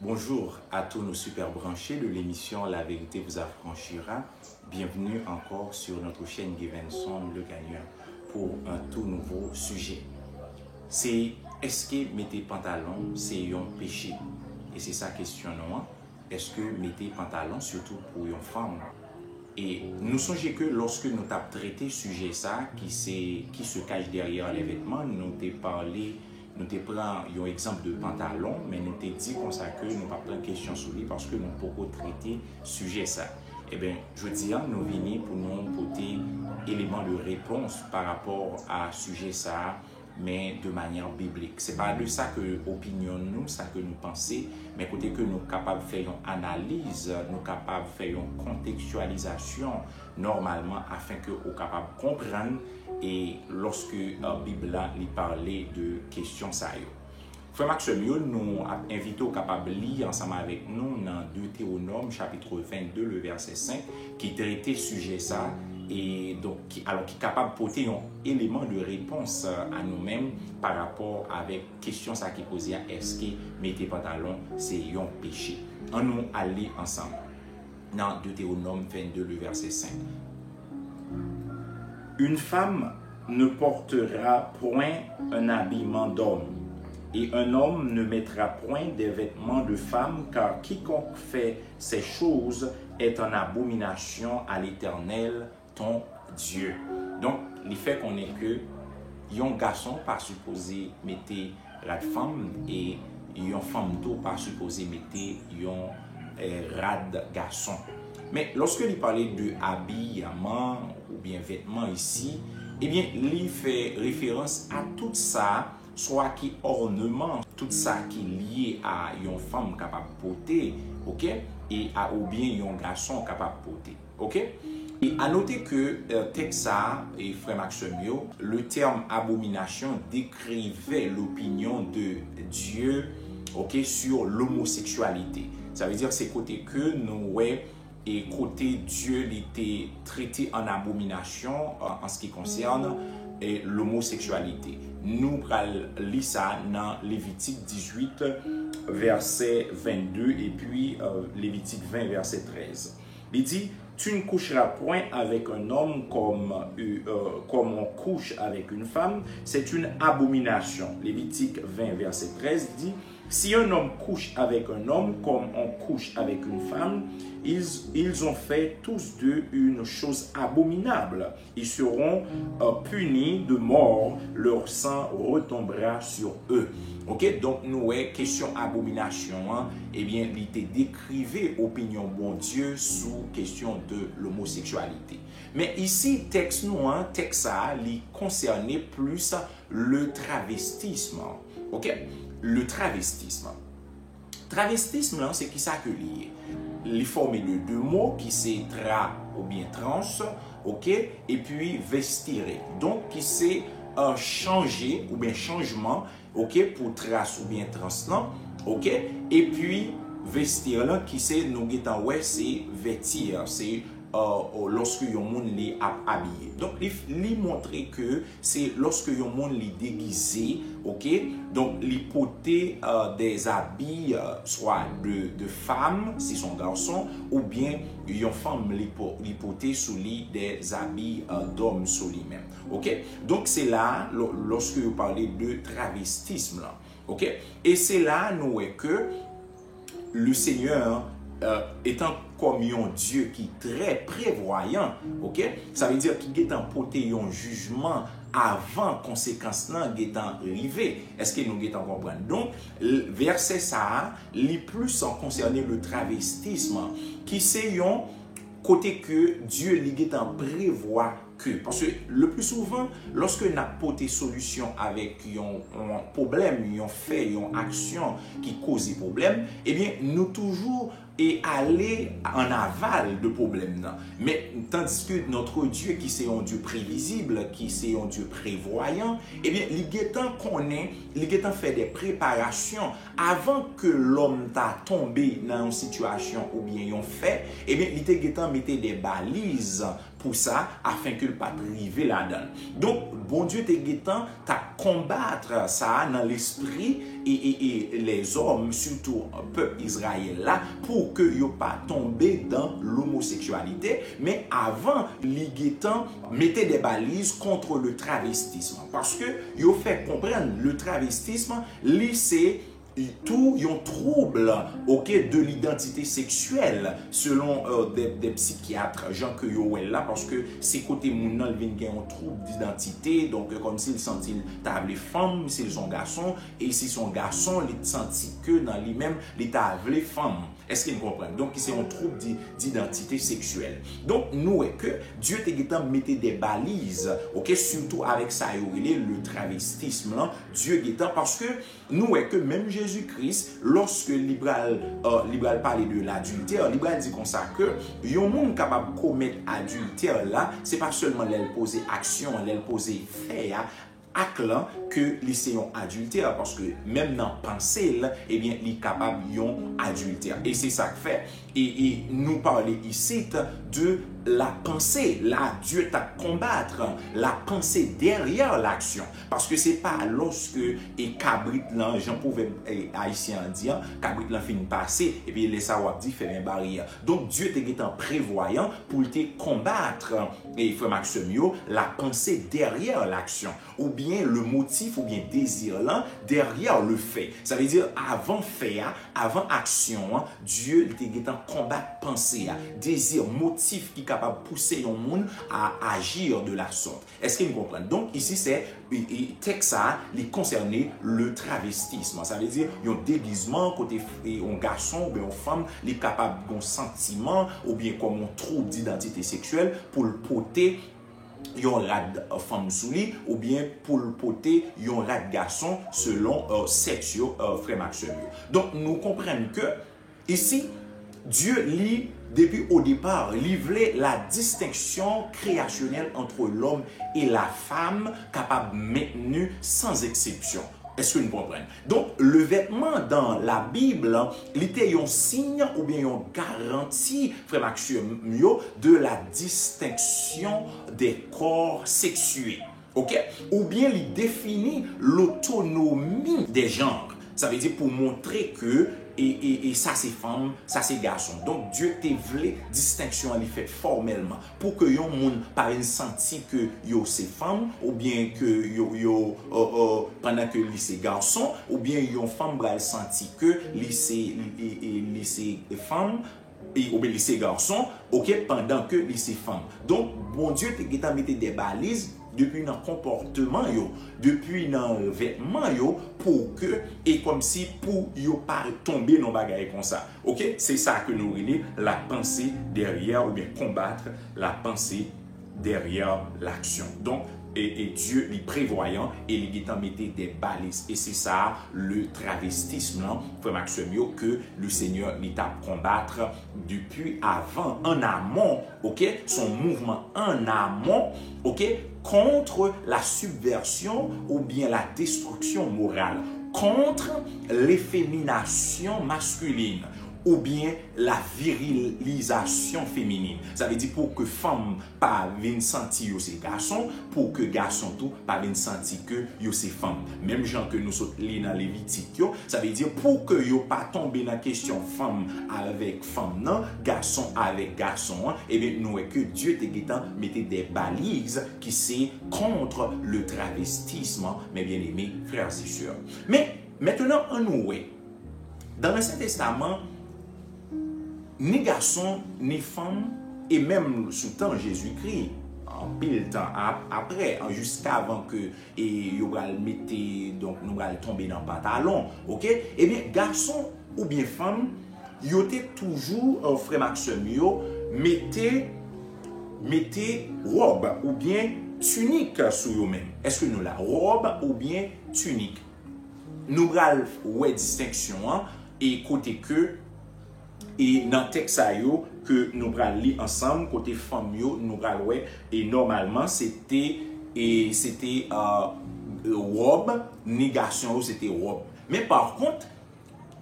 Bonjour à tous nos super branchés de l'émission La Vérité vous affranchira. Bienvenue encore sur notre chaîne Givenson le gagnant pour un tout nouveau sujet. C'est est-ce que mettre pantalon c'est un péché? Et c'est ça question non? Est-ce que mettre pantalon surtout pour une femme? Et nous songeons que lorsque nous avons traité sujet ça qui se cache derrière les vêtements, nous avons parlé. Nous te pris un exemple de pantalon, mais nous te dit comme ça que nous ne pas prendre question sur lui parce que nous ne pouvons pas traiter sujet ça. Eh bien, je dis, nous venons pour nous porter éléments de réponse par rapport à sujet ça, mais de manière biblique. Ce n'est pas de ça que opinion nous, ça que nous pensons, mais côté que nous sommes capables de faire une analyse, nous sommes capables de faire une contextualisation normalement afin que nous soyons capables de comprendre. Et lorsque la Bible lui parlait de questions sérieuses. Frère Maxime, nous invitons capable de lire ensemble avec nous dans Deutéronome chapitre 22, le verset 5, qui traitait sujet ça, et donc qui est capable de porter un élément de réponse à nous-mêmes par rapport avec question ça qui posait est-ce que mettre pantalon c'est un péché. On nous aller ensemble dans Deutéronome 22, le verset 5. Une femme ne portera point un habillement d'homme, et un homme ne mettra point des vêtements de femme, car quiconque fait ces choses est en abomination à l'Éternel, ton Dieu. Donc, le fait qu'on est que un garçon pas supposé mettre la femme et une femme tout pas supposé mettre un rad garçon. Mais lorsque il parlait de habillement ou bien vêtements ici, eh bien, il fait référence à tout ça, soit qui ornement, tout ça qui est lié à une femme capable de porter, ok, et à ou bien un garçon capable de porter, ok. Et à noter que Texa et Frère Maxime, le terme abomination décrivait l'opinion de Dieu, ok, sur l'homosexualité. Ça veut dire c'est côté que nous ouais. Et côté Dieu, il était traité en abomination en ce qui concerne l'homosexualité. Nous lisons ça dans Lévitique 18, verset 22 et puis Lévitique 20, verset 13. Il dit, tu ne coucheras point avec un homme comme on couche avec une femme, c'est une abomination. Lévitique 20, verset 13 dit, si un homme couche avec un homme comme on couche avec une femme, ils ont fait tous deux une chose abominable. Ils seront punis de mort, leur sang retombera sur eux. Ok, donc nous question abomination, eh bien, il était décrivé opinion bon Dieu sous question de l'homosexualité. Mais ici, texte nous, texte ça, il concernait plus le travestisme. Ok, le travestisme. Travestisme, c'est qui ça que lié? Il formé de deux mots qui c'est tra ou bien trans, ok, et puis vestirer. Donc qui c'est changer ou bien changement, ok, pour trace ou bien translant, ok, et puis vestir là qui c'est nous guetant ouais c'est vêtir, c'est lorsque un monde est habillé. Donc, il montre que c'est lorsque un monde est déguisé, ok? Donc, il porter des habits, soit de femmes, si son garçon, ou bien une femme il porter sous lui des habits d'hommes sous lui-même, ok? Donc, c'est là, lorsque vous parlez de travestisme, là, ok? Et c'est là, nous voyons que le Seigneur, étant comme un Dieu qui est très prévoyant, ok? Ça veut dire qu'il est en porté un jugement avant conséquence là est arrivé. Est-ce que nous allons comprendre? Donc, verset ça, les plus en concerné le travestisme, qui c'est un côté que Dieu est en prévoit que. Parce que le plus souvent, lorsque nous avons porté solution avec un problème, un fait, une action qui cause des problèmes, eh bien, nous toujours et aller en aval de problème. Mais tandis que notre Dieu, qui c'est un Dieu prévisible, qui c'est un Dieu prévoyant, eh bien, il fait des préparations avant que l'homme t'a tombé dans une situation ou bien un fait, eh bien, il mettait des balises pour ça, afin que le pas arriver là-dedans. Donc, bon Dieu te guettant, t'as combattre ça dans l'esprit et les hommes, surtout un peuple Israël là, pour que yo pas tomber dans l'homosexualité, mais avant, les guettants mettaient des balises contre le travestisme. Parce que yo fait comprendre le travestisme, c'est tout un trouble de l'identité sexuelle selon des psychiatres, gens que yo là, parce que c'est côté moun nan vinn gen un trouble d'identité, donc comme s'ils sentent table femme, s'ils sont garçons, et si son garçon, il senti que dans lui-même, il table femme. Est-ce qu'ils comprennent? Donc, c'est un trouble d'identité sexuelle. Donc, nous, que Dieu te mettait des balises, surtout avec ça, le travestisme, là, Dieu guettant, parce que nous, que même Jésus-Christ, lorsque Libral parlait de l'adultère, Libral dit comme ça que, yon monde capable de commettre adultère là, c'est pas seulement l'elle poser action, l'elle poser fait, acte que les séons adultère parce que même dans pensée eh bien il est capable yon adultère et c'est ça que fait et nous parler ici de la pensée là Dieu t'a combattre la pensée derrière l'action parce que c'est pas lorsque et cabrit là j'en pouvais haïtien dire cabrit là fin passer et puis les savoir dit faire une barrière donc Dieu t'est en prévoyant pour te combattre et frère Maximio la pensée derrière l'action ou bien le motif ou bien désir là derrière le fait. Ça veut dire avant fait, avant action, Dieu était en combat pensée, désir, motif qui est capable de pousser un monde à agir de la sorte. Est-ce que vous comprenez? Donc ici c'est texte ça, il concernait le travestisme. Ça veut dire un déguisement côté un garçon ou bien une femme, il est capable d'un sentiment ou bien comme un trouble d'identité sexuelle pour le porter yon rad femme sous lui ou bien pour le porter yon rad garçon selon sexe frère Maxime. Donc nous comprenons que ici Dieu lit depuis au départ livrer la distinction créationnelle entre l'homme et la femme capable maintenue sans exception. Est-ce que nous comprenons? Donc, le vêtement dans la Bible, il était un signe ou bien une garantie, frère Maxime, de la distinction des corps sexués. OK? Ou bien il définit l'autonomie des genres. Ça veut dire pour montrer que et ça c'est femme, ça c'est garçon. Donc Dieu te voulait distinction à fait formellement pour que yon moun pas senti que yo c'est femme ou bien que yo pendant que li c'est garçon ou bien yon femme bral senti que li c'est femme et ou bien li c'est garçon, OK, pendant que li c'est femme. Donc bon Dieu te mettait des balises depuis dans comportement yo, depuis dans vêtement yo pour que et comme si pour yo pas tomber dans bagaille comme ça. OK, c'est ça que nous relève la pensée derrière ou bien combattre la pensée derrière l'action. Donc et Dieu est prévoyant et il mettait des balises et c'est ça le travestisme là frère Maxime que le Seigneur il t'a combattre depuis avant en amont, OK, son mouvement en amont, OK, contre la subversion ou bien la destruction morale, contre l'effémination masculine ou bien la virilisation féminine. Ça veut dire pour que femme pas vienne sentir yo c'est garçon, pour que garçon tout pas vienne sentir que yo c'est femme. Même gens que nous sommes dans Lévitique yo, ça veut dire pour que yo pas tomber dans question femme avec femme non, garçon avec garçon, et bien nous que Dieu te guettant mettait des balises qui c'est contre le travestisme, mes bien-aimés frères et sœurs. Mais maintenant on nous dans l'Ancien Testament ni garçon, ni femme, et même sous temps Jésus-Christ, en pile temps après, jusqu'avant que nous allons tomber dans le pantalon, OK? Eh bien, garçon ou bien femme, ils étaient toujours, frère Maxime, mettez robe ou bien tunique sur eux-mêmes. Est-ce que nous la robe ou bien tunique? Nous allons distinction et côté que et dans le texte que nous allons lire ensemble, côté femme, nous allons et normalement c'était robe, négation c'était robe. Mais par contre,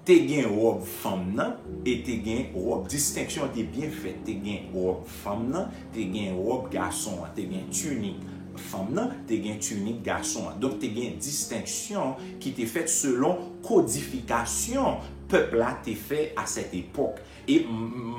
tu as robe femme et tu as robe distinction était bien faite. Tu as robe femme, tu as robe garçon, tu as tunique femme nan, te gen tunique garçon. Donc te gen distinction qui te faite selon codification peuple là te fait à cette époque. Et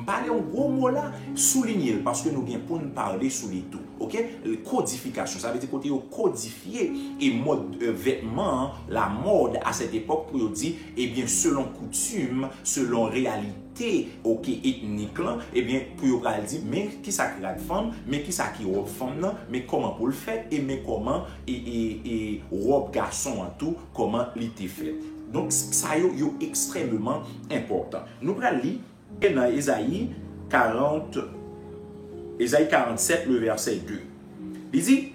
parler un gros mot là, souligner parce que nous pour nous parler sous les tout. OK? Codification, ça veut dire côté codifier et mode vêtements, la mode à cette époque pour dire eh bien selon coutume, selon réalité OK ethnique là, eh bien pour dire mais qui ça qui la femme, mais qui ça qui robe femme là, mais comment pour le faire et mais comment et robe garçon en tout, comment l'était fait. Donc ça est extrêmement important. Nous allons lire dans Ésaïe 47, le verset 2. Il dit,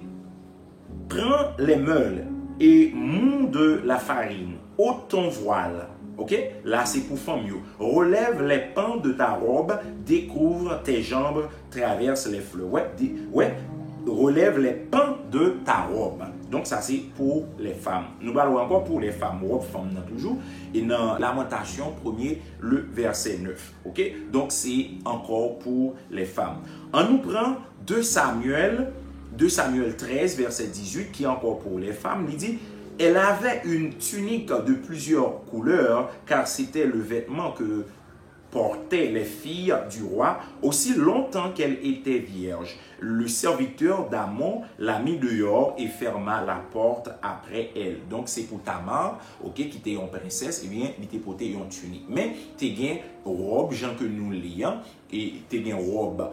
prends les meules et mous de la farine, ôte ton voile. OK? Là, c'est pour femme. Relève les pans de ta robe, découvre tes jambes, traverse les fleurs. Ouais. Relève les pans de ta robe. Donc, ça, c'est pour les femmes. Nous parlons encore pour les femmes. Robe, femme, toujours. Et dans Lamentation 1er, le verset 9. OK? Donc, c'est encore pour les femmes. On nous prend 2 Samuel 13, verset 18, qui est encore pour les femmes. Il dit, elle avait une tunique de plusieurs couleurs, car c'était le vêtement que portaient les filles du roi aussi longtemps qu'elle était vierge. Le serviteur d'Amon l'a mis dehors et ferma la porte après elle. Donc c'est pour Tamar, OK, qui était une princesse, et bien il était porté une tunique. Mais tu as une robe, gens que nous lions, et tu as une robe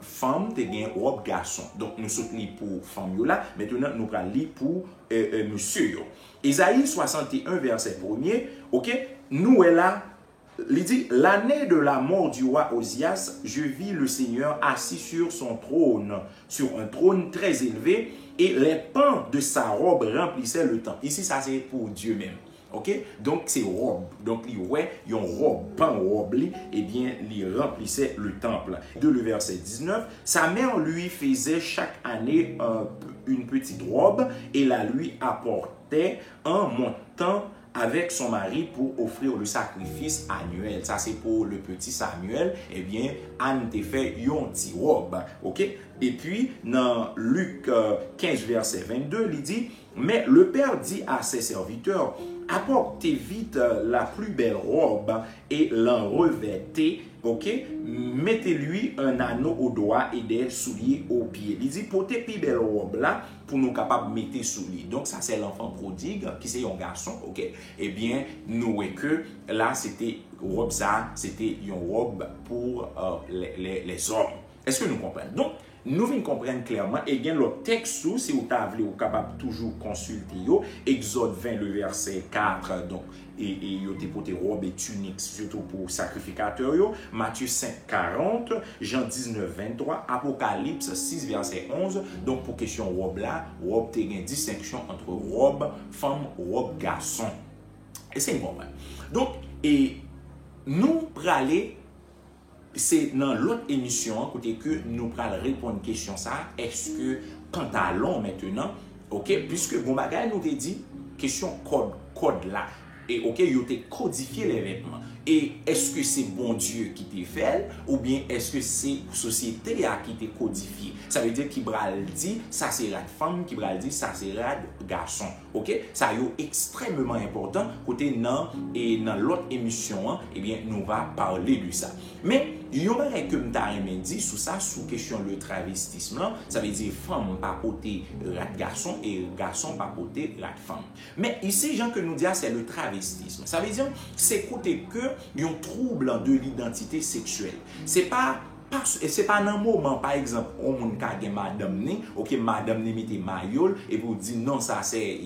femme, tu as une robe garçon. Donc nous sommes pour femme là, maintenant nous allons lire pour monsieur. Ésaïe 61 verset 1er, OK, nous est là. Il dit, l'année de la mort du roi Osias, je vis le Seigneur assis sur son trône, sur un trône très élevé, et les pans de sa robe remplissaient le temple. Ici, ça c'est pour Dieu même. OK? Donc, c'est robe. Donc, il y a une robe, pan robe, et bien, il remplissait le temple. De le verset 19, sa mère lui faisait chaque année une petite robe, et la lui apportait en montant avec son mari pour offrir le sacrifice annuel. Ça, c'est pour le petit Samuel. Eh bien, Anne te fait une petite robe. OK? Et puis, dans Luc 15, verset 22, il dit, mais le Père dit à ses serviteurs, apportez vite la plus belle robe et l'en revêtez. OK? Mettez-lui un anneau au doigt et des souliers aux pieds. Il dit, portez plus belle robe là pour nous capables de mettre souliers. Donc, ça, c'est l'enfant prodigue qui c'est un garçon. OK? Eh bien, nous voyons que là, c'était robe ça, c'était une robe pour les hommes. Est-ce que nous comprenons? Donc, nous venons comprendre clairement, et bien le texte, si vous avez capable toujours consulter, Exode 20, le verset 4, donc, et vous avez porté robe et tunique, surtout pour sacrificateurs, Matthieu 5, 40, Jean 19, 23, Apocalypse 6, verset 11, donc pour question robe là, robe, tu as une distinction entre robe, femme, robe, garçon. Et c'est important. Donc, et nous pour aller. C'est dans l'autre émission côté que nous allons répondre à une question ça, est-ce que pantalon maintenant, OK, puisque bon bagage nous te dit question code là et OK, il a codifié les vêtements. Et est-ce que c'est bon Dieu qui t'a fait ou bien est-ce que c'est la société qui t'a codifié? Ça veut dire qu'il bral dit ça c'est la femme, qui bral dit ça c'est la garçon. OK? Ça est extrêmement important côté dans et dans l'autre émission, eh bien nous va parler de ça. Mais il y a un que m'ta dit sous ça sous question le travestissement, ça veut dire femme pas porter rat garçon et garçon pas porter rat femme. Mais ici gens que nous dit c'est le travestisme. Ça veut dire c'est côté que il y a un trouble de l'identité sexuelle. C'est pas un moment, par exemple, on a madame ni, OK, madame ni mette maillot et vous dites non, ça c'est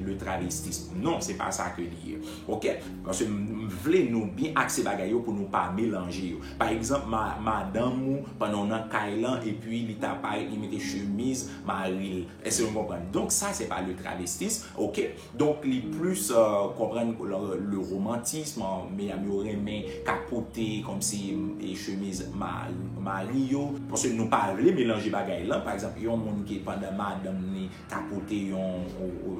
le travestisme. Non, c'est pas ça que dit. OK? Parce que nous voulons nous bien axer bagaille pour nous pas mélanger. Par exemple, madame pendant un kailan et puis il t'a pas il mette chemise maril. Est-ce que vous comprenez? Donc ça c'est pas le travestisme. OK? Donc les plus comprendre le romantisme, mais améliorer mais capoter comme si les chemises mari yo, parce que nous pas mélanger bagay là. Par exemple, yon moun qui pendant madame ni tapoter yon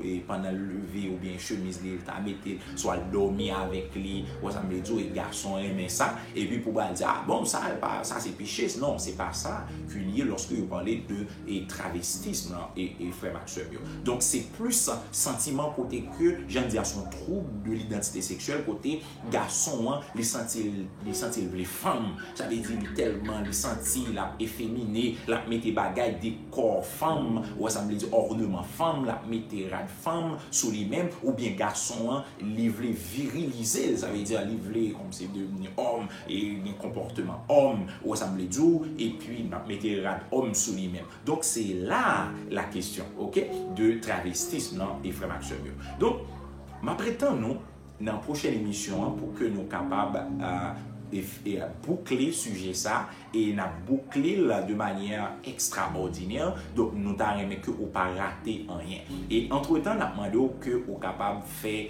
et pendant lever ou bien chemise li ta mette soit dormir avec lui ou ça me dit et garçon aimer ça et puis pour dire ah bon ça c'est péché. Non, c'est pas ça qu'il y a lorsque vous parlez de travestisme et frère Maxwell. Donc c'est plus sentiment côté que j'en dis à son trouble de l'identité sexuelle côté garçon les sentir les femmes, ça veut dire tellement les sentir la efféminé, la mettre bagaille des corps femmes ou ça veut dire ornement femme, la mettre rad femme sous lui-même ou bien garçon livrer viriliser, ça veut dire livrer comme c'est devenu homme et un comportement homme ou ça veut dire et puis mettre rad homme sous lui-même. Donc c'est là la question, OK, de travestisme et frère Maxwell. Donc m'apprêtons nous dans la prochaine émission pour que nous soyons capables et boucler sujet ça et n'a boucler de manière extraordinaire. Donc nous t'arrêtons que ou pas rater rien. Et entre-temps n'a demandé que ou capable faire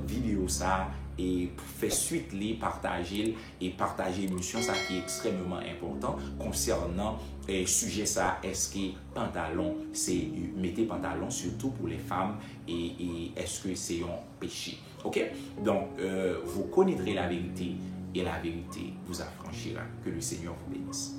vidéo ça et faire suite les partager l'émission ça qui est extrêmement important concernant sujet ça est-ce que pantalon c'est mettez pantalon surtout pour les femmes et est-ce que c'est un péché. OK? Donc vous connaîtrez la vérité et la vérité vous affranchira. Que le Seigneur vous bénisse.